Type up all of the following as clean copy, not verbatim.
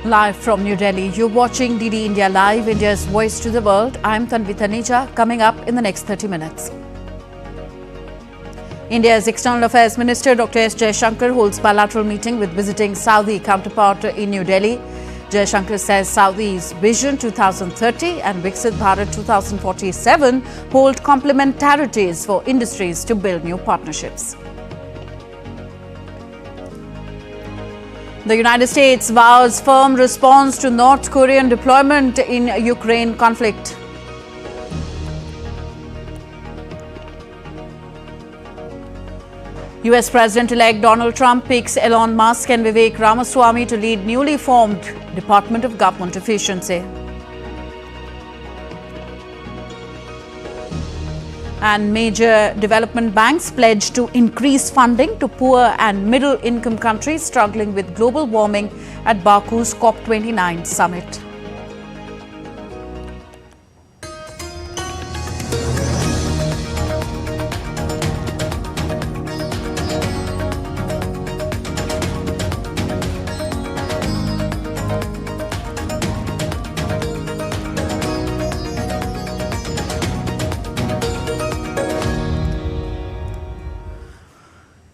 Live from New Delhi, you're watching DD India Live, India's voice to the world. I'm Tanvi Taneja. Coming up in the next 30 minutes. India's External Affairs Minister Dr. Jaishankar holds bilateral meeting with visiting Saudi counterpart in New Delhi. Jaishankar says Saudi's Vision 2030 and Viksit Bharat 2047 hold complementarities for industries to build new partnerships. The United States vows firm response to North Korean deployment in Ukraine conflict. US President-elect Donald Trump picks Elon Musk and Vivek Ramaswamy to lead newly formed Department of Government Efficiency. And major development banks pledge to increase funding to poor and middle-income countries struggling with global warming at Baku's COP29 summit.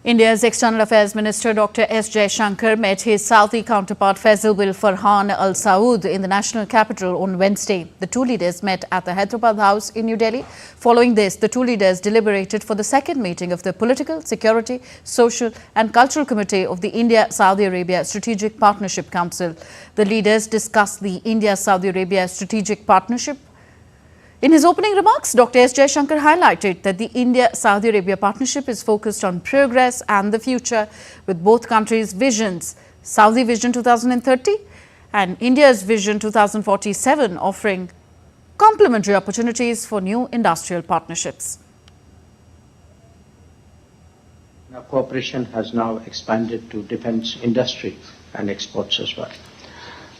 India's External Affairs Minister Dr. S. Jaishankar met his Saudi counterpart Faisal bin Farhan Al Saud in the national capital on Wednesday. The two leaders met at the Hyderabad House in New Delhi. Following this, the two leaders deliberated for the second meeting of the Political, Security, Social and Cultural Committee of the India-Saudi Arabia Strategic Partnership Council. The leaders discussed the India-Saudi Arabia Strategic Partnership. In his opening remarks, Dr. S. Jaishankar highlighted that the India-Saudi Arabia partnership is focused on progress and the future, with both countries' visions, Saudi Vision 2030 and India's Vision 2047, offering complementary opportunities for new industrial partnerships. Our cooperation has now expanded to defense industry and exports as well.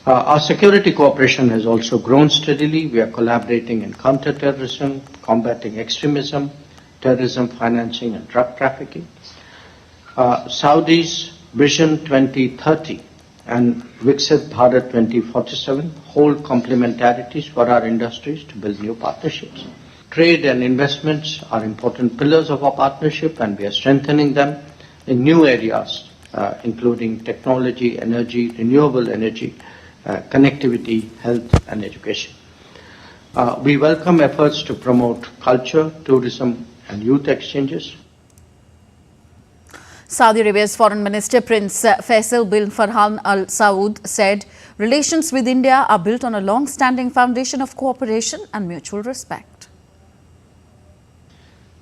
Our security cooperation has also grown steadily. We are collaborating in counterterrorism, combating extremism, terrorism financing and drug trafficking. Saudi's Vision 2030 and Viksit Bharat 2047 hold complementarities for our industries to build new partnerships. Trade and investments are important pillars of our partnership, and we are strengthening them in new areas, including technology, energy, renewable energy, connectivity, health and education. We welcome efforts to promote culture, tourism and youth exchanges. Saudi Arabia's Foreign Minister Prince Faisal bin Farhan Al Saud said relations with India are built on a long-standing foundation of cooperation and mutual respect.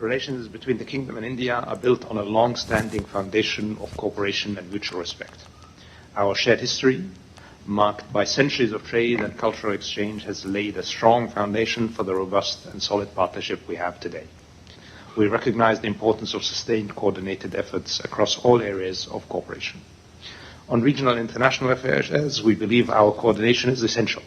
Relations between the Kingdom and India are built on a long-standing foundation of cooperation and mutual respect. Our shared history, marked by centuries of trade and cultural exchange, has laid a strong foundation for the robust and solid partnership we have today. We recognize the importance of sustained coordinated efforts across all areas of cooperation. On regional and international affairs, we believe our coordination is essential.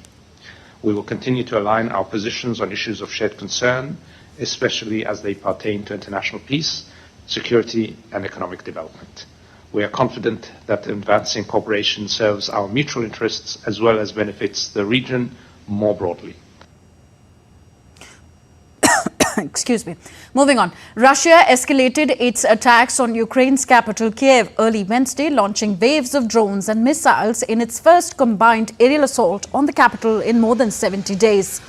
We will continue to align our positions on issues of shared concern, especially as they pertain to international peace, security and economic development. We are confident that advancing cooperation serves our mutual interests as well as benefits the region more broadly. Excuse me. Moving on. Russia escalated its attacks on Ukraine's capital Kiev early Wednesday, launching waves of drones and missiles in its first combined aerial assault on the capital in more than 70 days.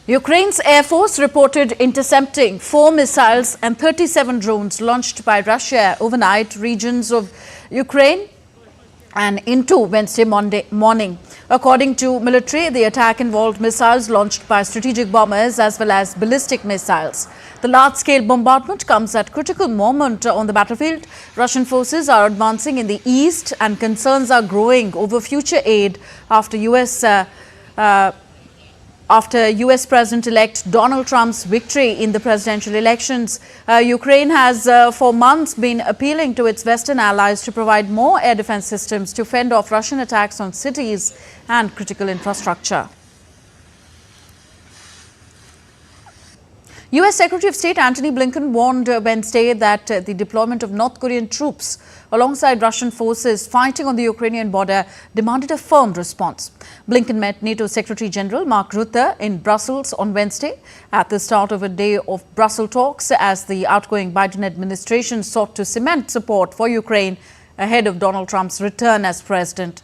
Ukraine's Air Force reported intercepting 4 missiles and 37 drones launched by Russia overnight regions of Ukraine and into Wednesday morning. According to military, the attack involved missiles launched by strategic bombers as well as ballistic missiles. The large-scale bombardment comes at a critical moment on the battlefield. Russian forces are advancing in the east and concerns are growing over future aid after US President-elect Donald Trump's victory in the presidential elections. Ukraine has for months been appealing to its Western allies to provide more air defense systems to fend off Russian attacks on cities and critical infrastructure. U.S. Secretary of State Antony Blinken warned Wednesday that the deployment of North Korean troops alongside Russian forces fighting on the Ukrainian border demanded a firm response. Blinken met NATO Secretary General Mark Rutte in Brussels on Wednesday at the start of a day of Brussels talks as the outgoing Biden administration sought to cement support for Ukraine ahead of Donald Trump's return as president.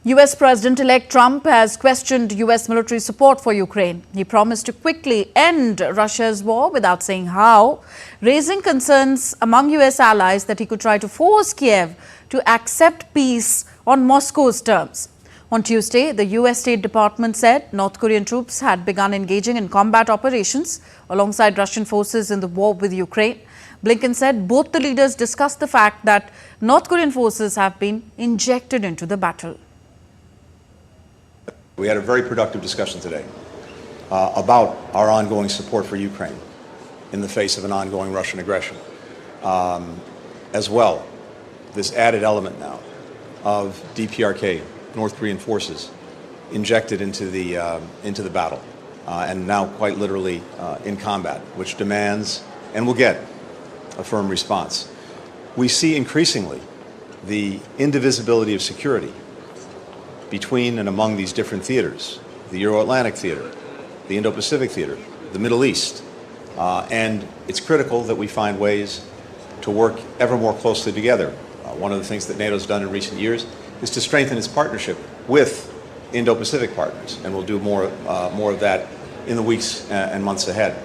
U.S. President-elect Trump has questioned U.S. military support for Ukraine. He promised to quickly end Russia's war without saying how, raising concerns among U.S. allies that he could try to force Kiev to accept peace on Moscow's terms. On Tuesday, the U.S. State Department said North Korean troops had begun engaging in combat operations alongside Russian forces in the war with Ukraine. Blinken said both the leaders discussed the fact that North Korean forces have been injected into the battle. We had a very productive discussion today about our ongoing support for Ukraine in the face of an ongoing Russian aggression. As well, this added element now of DPRK, North Korean forces, injected into the battle and now quite literally in combat, which demands and will get a firm response. We see increasingly the indivisibility of security between and among these different theaters, the Euro-Atlantic theater, the Indo-Pacific theater, the Middle East. And it's critical that we find ways to work ever more closely together. One of the things that NATO's done in recent years is to strengthen its partnership with Indo-Pacific partners, and we'll do more of that in the weeks and months ahead.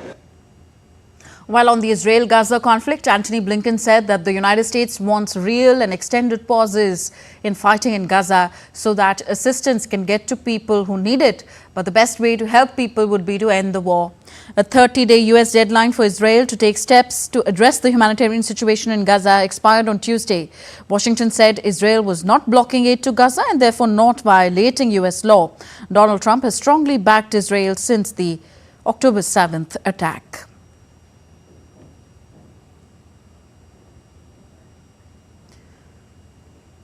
While on the Israel-Gaza conflict, Antony Blinken said that the United States wants real and extended pauses in fighting in Gaza so that assistance can get to people who need it. But the best way to help people would be to end the war. A 30-day U.S. deadline for Israel to take steps to address the humanitarian situation in Gaza expired on Tuesday. Washington said Israel was not blocking aid to Gaza and therefore not violating U.S. law. Donald Trump has strongly backed Israel since the October 7th attack.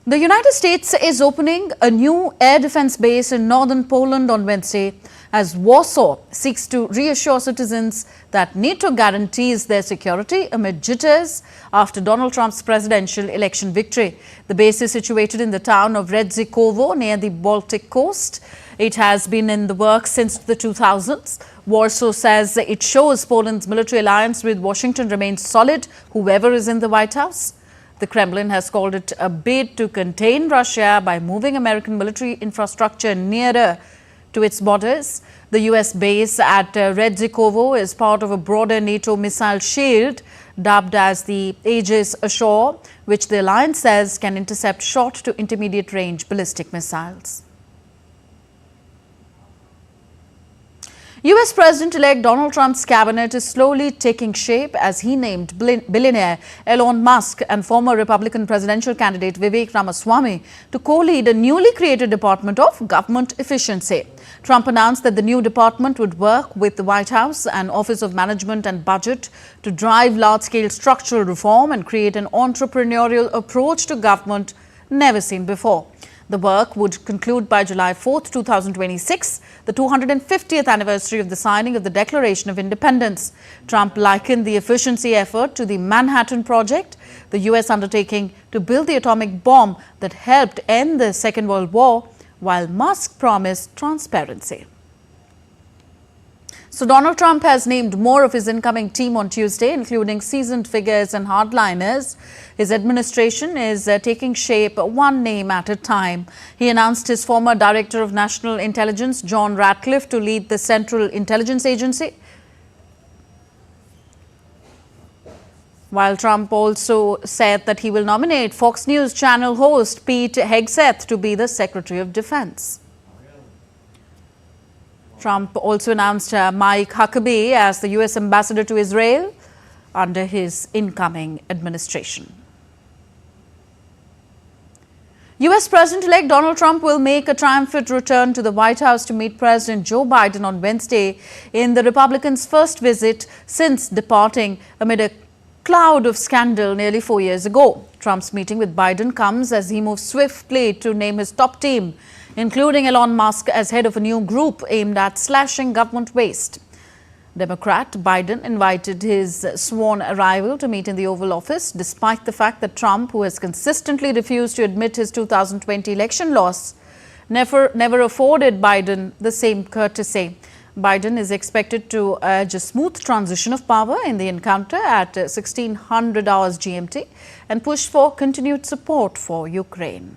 The United States is opening a new air defense base in northern Poland on Wednesday as Warsaw seeks to reassure citizens that NATO guarantees their security amid jitters after Donald Trump's presidential election victory. The base is situated in the town of Redzikowo near the Baltic coast. It has been in the works since the 2000s. Warsaw says it shows Poland's military alliance with Washington remains solid, whoever is in the White House. The Kremlin has called it a bid to contain Russia by moving American military infrastructure nearer to its borders. The U.S. base at Redzikowo is part of a broader NATO missile shield dubbed as the Aegis Ashore, which the alliance says can intercept short to intermediate range ballistic missiles. U.S. President-elect Donald Trump's cabinet is slowly taking shape as he named billionaire Elon Musk and former Republican presidential candidate Vivek Ramaswamy to co-lead a newly created Department of Government Efficiency. Trump announced that the new department would work with the White House and Office of Management and Budget to drive large-scale structural reform and create an entrepreneurial approach to government never seen before. The work would conclude by July 4, 2026, the 250th anniversary of the signing of the Declaration of Independence. Trump likened the efficiency effort to the Manhattan Project, the U.S. undertaking to build the atomic bomb that helped end the Second World War, while Musk promised transparency. So Donald Trump has named more of his incoming team on Tuesday, including seasoned figures and hardliners. His administration is taking shape one name at a time. He announced his former Director of National Intelligence, John Ratcliffe, to lead the Central Intelligence Agency. While Trump also said that he will nominate Fox News channel host Pete Hegseth to be the Secretary of Defense. Trump also announced Mike Huckabee as the U.S. ambassador to Israel under his incoming administration. U.S. President-elect Donald Trump will make a triumphant return to the White House to meet President Joe Biden on Wednesday in the Republicans' first visit since departing amid a cloud of scandal nearly 4 years ago. Trump's meeting with Biden comes as he moves swiftly to name his top team, including Elon Musk as head of a new group aimed at slashing government waste. Democrat Biden invited his sworn rival to meet in the Oval Office, despite the fact that Trump, who has consistently refused to admit his 2020 election loss, never afforded Biden the same courtesy. Biden is expected to urge a smooth transition of power in the encounter at 1600 hours GMT and push for continued support for Ukraine.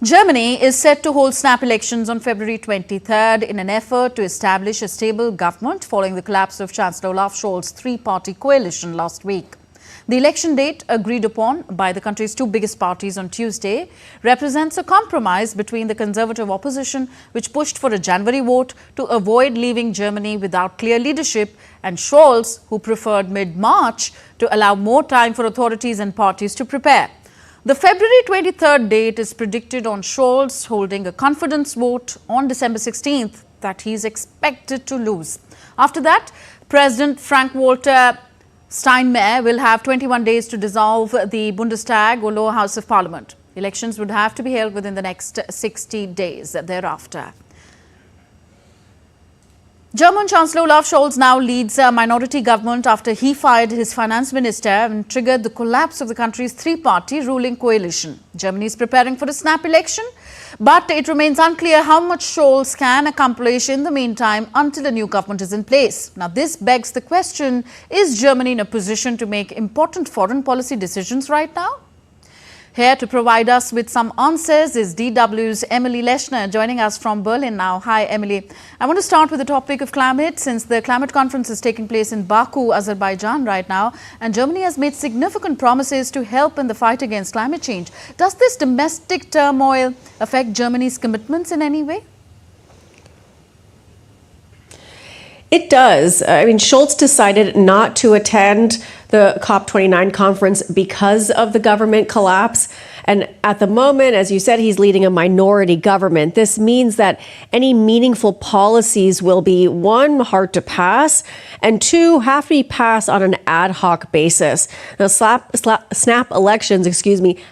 Germany is set to hold snap elections on February 23rd in an effort to establish a stable government following the collapse of Chancellor Olaf Scholz's three-party coalition last week. The election date, agreed upon by the country's two biggest parties on Tuesday, represents a compromise between the conservative opposition, which pushed for a January vote to avoid leaving Germany without clear leadership, and Scholz, who preferred mid-March to allow more time for authorities and parties to prepare. The February 23rd date is predicted on Scholz holding a confidence vote on December 16th that he is expected to lose. After that, President Frank-Walter Steinmeier will have 21 days to dissolve the Bundestag or lower house of parliament. Elections would have to be held within the next 60 days thereafter. German Chancellor Olaf Scholz now leads a minority government after he fired his finance minister and triggered the collapse of the country's three-party ruling coalition. Germany is preparing for a snap election, but it remains unclear how much Scholz can accomplish in the meantime until a new government is in place. Now, this begs the question, is Germany in a position to make important foreign policy decisions right now? Here to provide us with some answers is DW's Emily Leshner, joining us from Berlin now. Hi, Emily. I want to start with the topic of climate, since the climate conference is taking place in Baku, Azerbaijan right now, and Germany has made significant promises to help in the fight against climate change. Does this domestic turmoil affect Germany's commitments in any way? It does. I mean, Scholz decided not to attend the COP29 conference because of the government collapse. And at the moment, as you said, he's leading a minority government. This means that any meaningful policies will be, one, hard to pass, and two, have to be passed on an ad hoc basis. Now, snap elections,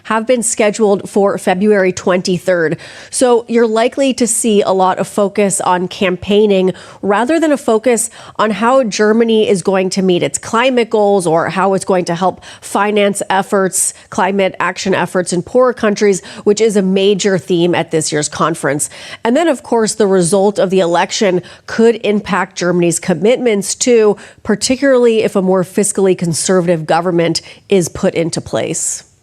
have been scheduled for February 23rd. So you're likely to see a lot of focus on campaigning rather than a focus on how Germany is going to meet its climate goals or how it's going to help finance efforts, climate action efforts in poorer countries, which is a major theme at this year's conference. And then, of course, the result of the election could impact Germany's commitments too, particularly if a more fiscally conservative government is put into place.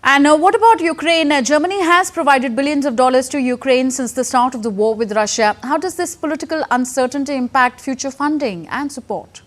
And what about Ukraine? Germany has provided billions of dollars to Ukraine since the start of the war with Russia. How does this political uncertainty impact future funding and support?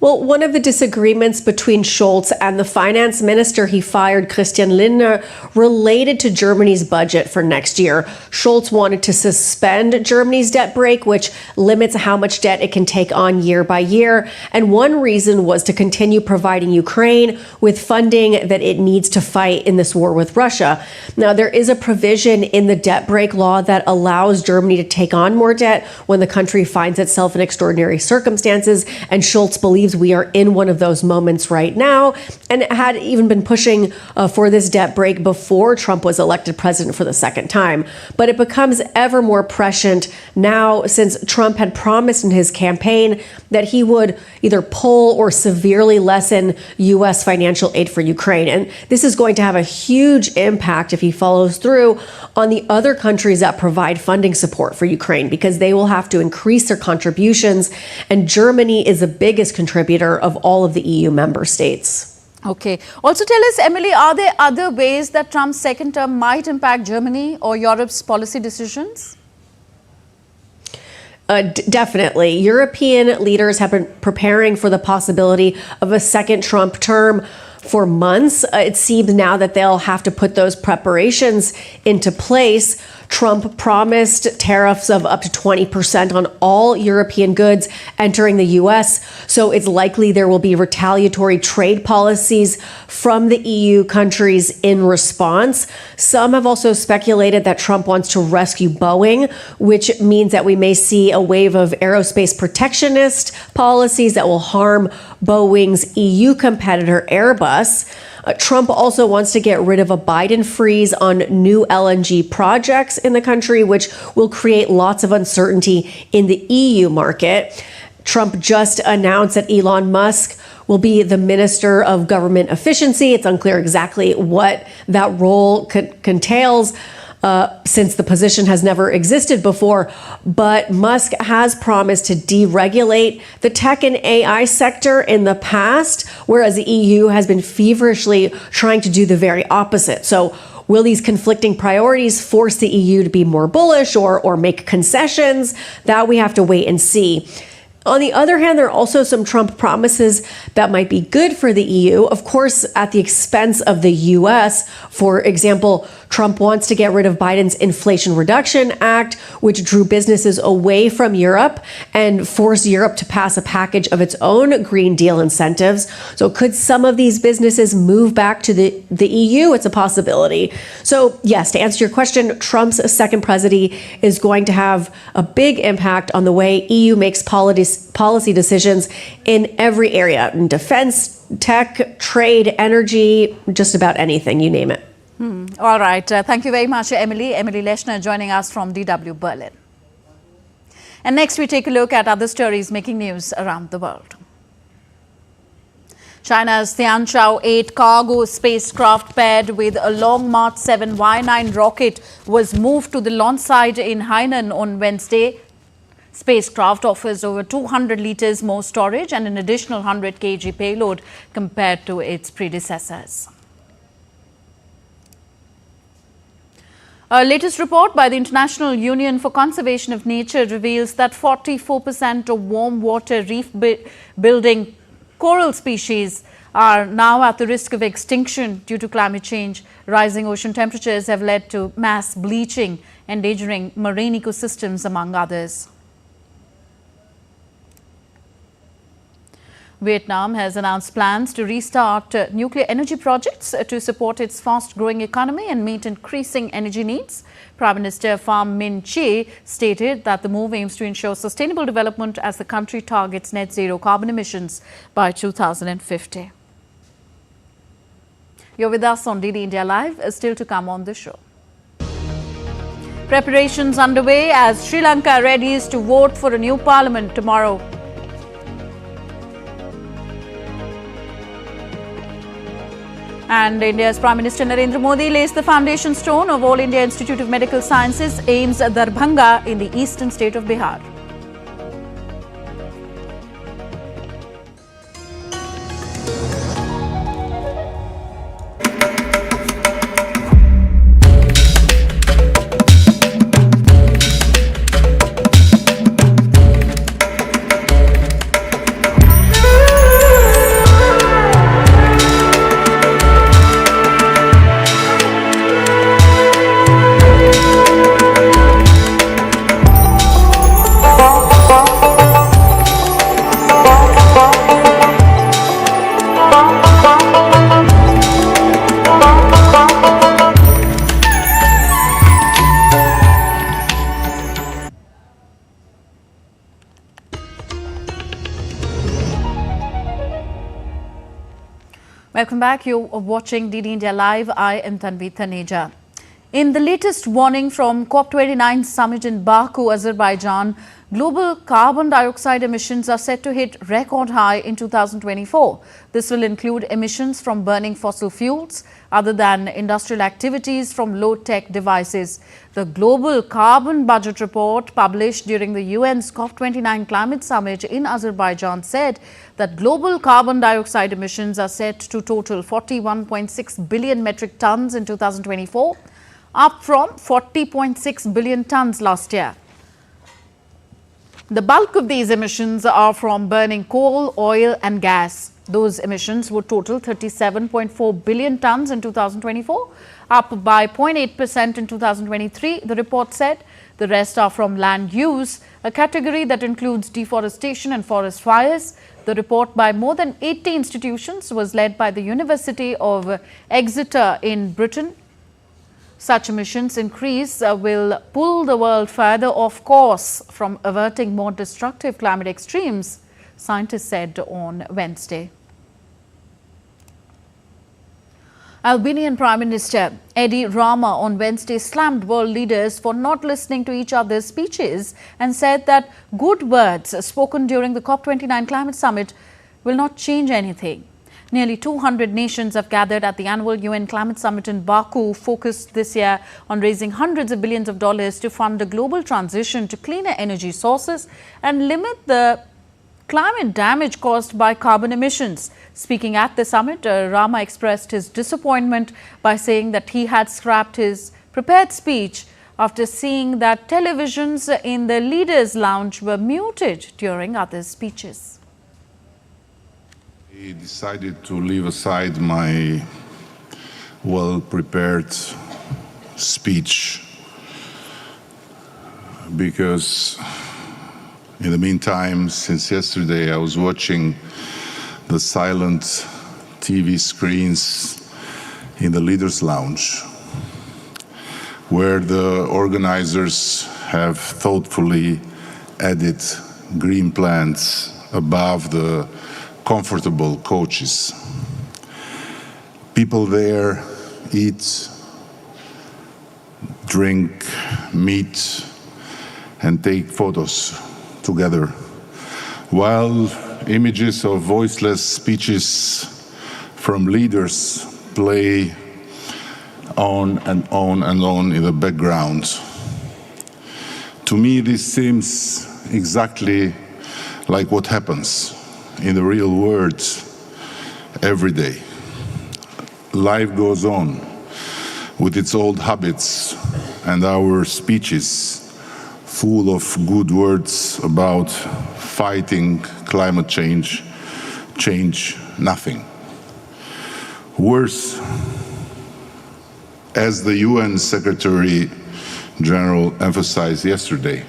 Well, one of the disagreements between Scholz and the finance minister he fired, Christian Lindner, related to Germany's budget for next year. Scholz wanted to suspend Germany's debt brake, which limits how much debt it can take on year by year. And one reason was to continue providing Ukraine with funding that it needs to fight in this war with Russia. Now, there is a provision in the debt brake law that allows Germany to take on more debt when the country finds itself in extraordinary circumstances. And Scholz believes we are in one of those moments right now, and had even been pushing for this debt brake before Trump was elected president for the second time. But it becomes ever more prescient now, since Trump had promised in his campaign that he would either pull or severely lessen U.S. financial aid for Ukraine. And this is going to have a huge impact, if he follows through, on the other countries that provide funding support for Ukraine, because they will have to increase their contributions. And Germany is the biggest contributor of all of the EU member states. Okay. Also tell us, Emily, are there other ways that Trump's second term might impact Germany or Europe's policy decisions? Definitely. European leaders have been preparing for the possibility of a second Trump term for months. It seems now that they'll have to put those preparations into place. Trump promised tariffs of up to 20% on all European goods entering the U.S., so it's likely there will be retaliatory trade policies from the EU countries in response. Some have also speculated that Trump wants to rescue Boeing, which means that we may see a wave of aerospace protectionist policies that will harm Boeing's EU competitor Airbus. Trump also wants to get rid of a Biden freeze on new LNG projects in the country, which will create lots of uncertainty in the EU market. Trump just announced that Elon Musk will be the Minister of Government Efficiency. It's unclear exactly what that role entails, since the position has never existed before. But Musk has promised to deregulate the tech and AI sector in the past, whereas the EU has been feverishly trying to do the very opposite. So will these conflicting priorities force the EU to be more bullish or make concessions? That we have to wait and see. On the other hand, there are also some Trump promises that might be good for the EU, of course, at the expense of the US. For example, Trump wants to get rid of Biden's Inflation Reduction Act, which drew businesses away from Europe and forced Europe to pass a package of its own Green Deal incentives. So could some of these businesses move back to the EU? It's a possibility. So yes, to answer your question, Trump's second presidency is going to have a big impact on the way EU makes policy decisions in every area, in defense, tech, trade, energy, just about anything, you name it. All right. Thank you very much, Emily. Emily Leshner joining us from DW Berlin. And next we take a look at other stories making news around the world. China's Tianzhou 8 cargo spacecraft paired with a Long March 7 Y9 rocket was moved to the launch site in Hainan on Wednesday. Spacecraft offers over 200 liters more storage and an additional 100 kg payload compared to its predecessors. A latest report by the International Union for Conservation of Nature reveals that 44% of warm water reef building coral species are now at the risk of extinction due to climate change. Rising ocean temperatures have led to mass bleaching, endangering marine ecosystems, among others. Vietnam has announced plans to restart nuclear energy projects to support its fast-growing economy and meet increasing energy needs. Prime Minister Pham Minh Chinh stated that the move aims to ensure sustainable development as the country targets net zero carbon emissions by 2050. You're with us on DD India Live, still to come on the show. Preparations underway as Sri Lanka readies to vote for a new parliament tomorrow. And India's Prime Minister Narendra Modi lays the foundation stone of All India Institute of Medical Sciences, AIIMS Darbhanga, in the eastern state of Bihar. Welcome back. You're watching DD India Live. I am Tanvi Taneja. In the latest warning from COP29 summit in Baku, Azerbaijan, global carbon dioxide emissions are set to hit record high in 2024. This will include emissions from burning fossil fuels other than industrial activities from low-tech devices. The Global Carbon Budget Report published during the UN's COP29 climate summit in Azerbaijan said that global carbon dioxide emissions are set to total 41.6 billion metric tons in 2024, up from 40.6 billion tons last year. The bulk of these emissions are from burning coal, oil and gas. Those emissions would total 37.4 billion tons in 2024, up by 0.8% in 2023, the report said. The rest are from land use, a category that includes deforestation and forest fires. The report by more than 80 institutions was led by the University of Exeter in Britain. Such emissions increase will pull the world further off course from averting more destructive climate extremes, scientists said on Wednesday. Albanian Prime Minister Edi Rama on Wednesday slammed world leaders for not listening to each other's speeches and said that good words spoken during the COP29 climate summit will not change anything. Nearly 200 nations have gathered at the annual UN climate summit in Baku, focused this year on raising hundreds of billions of dollars to fund a global transition to cleaner energy sources and limit the climate damage caused by carbon emissions. Speaking at the summit, Rama expressed his disappointment by saying that he had scrapped his prepared speech after seeing that televisions in the leaders' lounge were muted during other speeches. I decided to leave aside my well-prepared speech because in the meantime, since yesterday, I was watching the silent TV screens in the Leaders' Lounge, where the organizers have thoughtfully added green plants above the comfortable couches. People there eat, drink, meet, and take photos together, while images of voiceless speeches from leaders play on and on and on in the background. To me, this seems exactly like what happens in the real world every day. Life goes on with its old habits, and our speeches full of good words about fighting climate change nothing. Worse, as the UN Secretary General emphasized yesterday,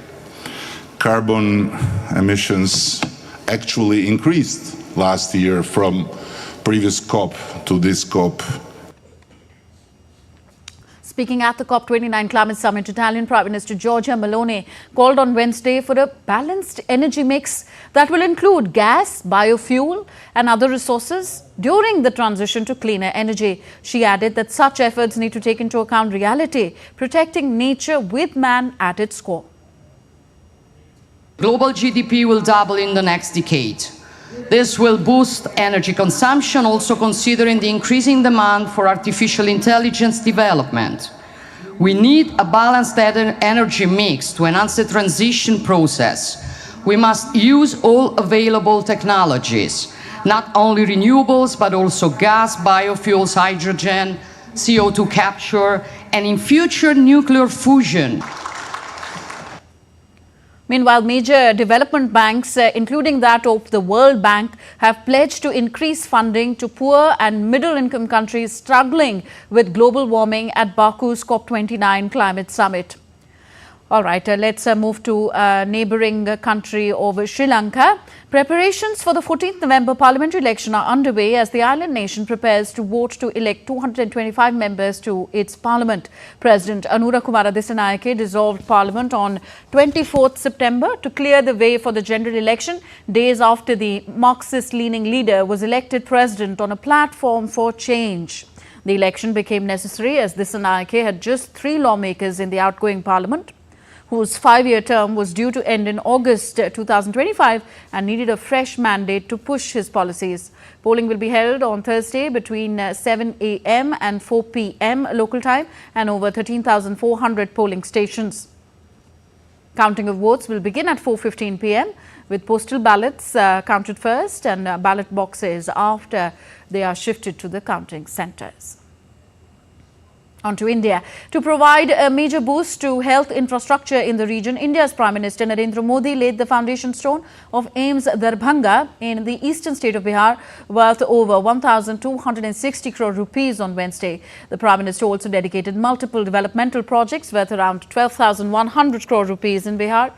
carbon emissions actually increased last year from previous COP to this COP. Speaking at the COP29 climate summit, Italian Prime Minister Giorgia Meloni called on Wednesday for a balanced energy mix that will include gas, biofuel and other resources during the transition to cleaner energy. She added that such efforts need to take into account reality, protecting nature with man at its core. Global GDP will double in the next decade. This will boost energy consumption, also considering the increasing demand for artificial intelligence development. We need a balanced energy mix to enhance the transition process. We must use all available technologies, not only renewables, but also gas, biofuels, hydrogen, CO2 capture, and in future, nuclear fusion. Meanwhile, major development banks, including that of the World Bank, have pledged to increase funding to poor and middle-income countries struggling with global warming at Baku's COP29 climate summit. All right, let's move to a neighbouring country of Sri Lanka. Preparations for the 14th November parliamentary election are underway as the island nation prepares to vote to elect 225 members to its parliament. President Anura Kumara Dissanayake dissolved parliament on 24th September to clear the way for the general election, days after the Marxist-leaning leader was elected president on a platform for change. The election became necessary as Dissanayake had just 3 lawmakers in the outgoing parliament, whose 5-year term was due to end in August 2025 and needed a fresh mandate to push his policies. Polling will be held on Thursday between 7 a.m. and 4 p.m. local time and over 13,400 polling stations. Counting of votes will begin at 4:15 p.m. with postal ballots counted first and ballot boxes after they are shifted to the counting centres. On to India. To provide a major boost to health infrastructure in the region, India's Prime Minister Narendra Modi laid the foundation stone of EAMS Darbhanga in the eastern state of Bihar, worth over 1,260 crore rupees on Wednesday. The Prime Minister also dedicated multiple developmental projects worth around 12,100 crore rupees in Bihar.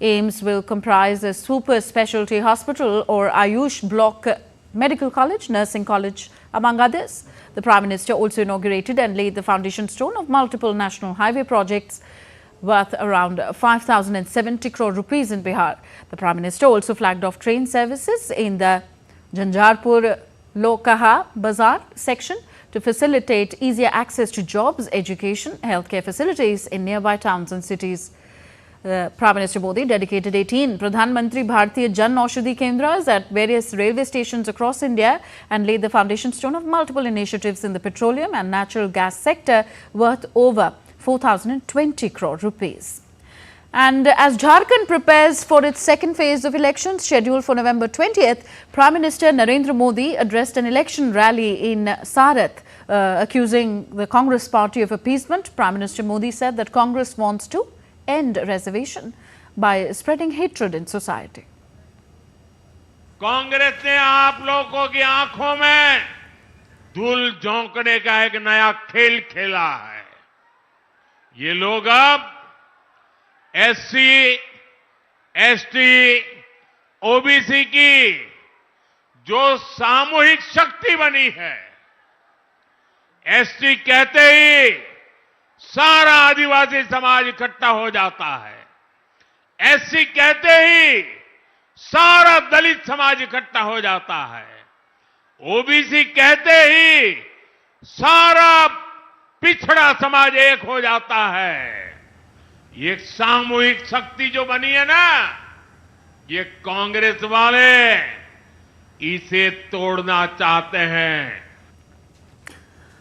EAMS will comprise a super specialty hospital or Ayush block medical college, nursing college, among others. The Prime Minister also inaugurated and laid the foundation stone of multiple national highway projects worth around 5,070 crore rupees in Bihar. The Prime Minister also flagged off train services in the Janjarpur Lokaha Bazar section to facilitate easier access to jobs, education, healthcare facilities in nearby towns and cities. Prime Minister Modi dedicated 18 Pradhan Mantri Bharatiya Jan Aushadhi Kendras at various railway stations across India and laid the foundation stone of multiple initiatives in the petroleum and natural gas sector worth over 4,020 crore rupees. And as Jharkhand prepares for its second phase of elections scheduled for November 20th, Prime Minister Narendra Modi addressed an election rally in Sarath, accusing the Congress party of appeasement. Prime Minister Modi said that Congress wants to end reservation by spreading hatred in society. Congress ने आप लोगों की आंखों में धूल झोंकने का एक नया खेल खेला है। ये लोग अब एससी, एसटी, ओबीसी की जो सामूहिक शक्ति बनी है, एसटी कहते ही सारा आदिवासी समाज इकट्ठा हो जाता है, एससी कहते ही सारा दलित समाज इकट्ठा हो जाता है, ओबीसी कहते ही सारा पिछड़ा समाज एक हो जाता है। ये सामूहिक शक्ति जो बनी है ना, ये कांग्रेस वाले इसे तोड़ना चाहते हैं।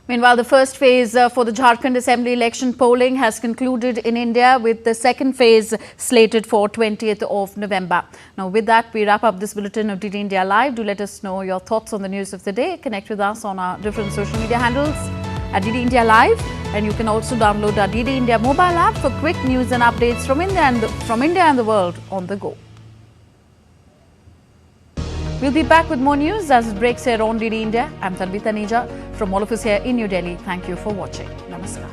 Meanwhile, the first phase for the Jharkhand Assembly election polling has concluded in India, with the second phase slated for 20th of November. Now, with that, we wrap up this bulletin of DD India Live. Do let us know your thoughts on the news of the day. Connect with us on our different social media handles at DD India Live, and you can also download our DD India mobile app for quick news and updates from India and the world on the go. We'll be back with more news as it breaks here on DD India. I'm Tanvi Taneja from all of us here in New Delhi. Thank you for watching. Namaskar.